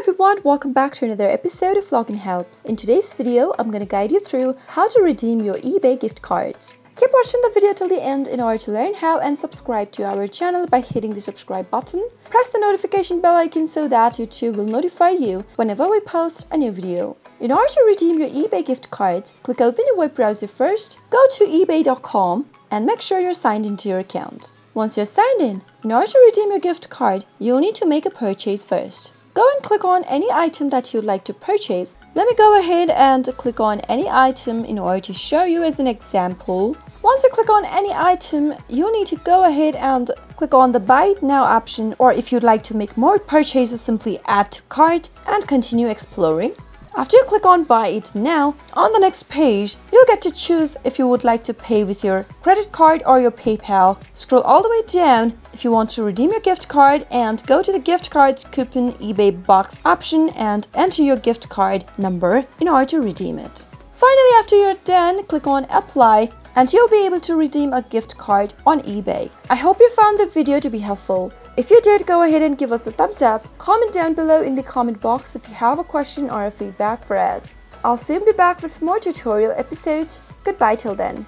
everyone, welcome back to another episode of Login Helps. In today's video, I'm going to guide you through how to redeem your eBay gift card. Keep watching the video till the end in order to learn how, and subscribe to our channel by hitting the subscribe button. Press the notification bell icon so that YouTube will notify you whenever we post a new video. In order to redeem your eBay gift card, click open your web browser first, go to ebay.com and make sure you're signed into your account. Once you're signed in order to redeem your gift card, you'll need to make a purchase first. Go and click on any item that you'd like to purchase. Let me go ahead and click on any item in order to show you as an example. Once you click on any item, you'll need to go ahead and click on the Buy It Now option, or if you'd like to make more purchases, simply add to cart and continue exploring. After you click on Buy It Now, on the next page, you'll get to choose if you would like to pay with your credit card or your PayPal. Scroll all the way down if you want to redeem your gift card and go to the gift cards coupon eBay box option and enter your gift card number in order to redeem it. Finally, after you're done, click on Apply and you'll be able to redeem a gift card on eBay. I hope you found the video to be helpful. If you did, go ahead and give us a thumbs up. Comment down below in the comment box if you have a question or a feedback for us. I'll soon be back with more tutorial episodes. Goodbye till then.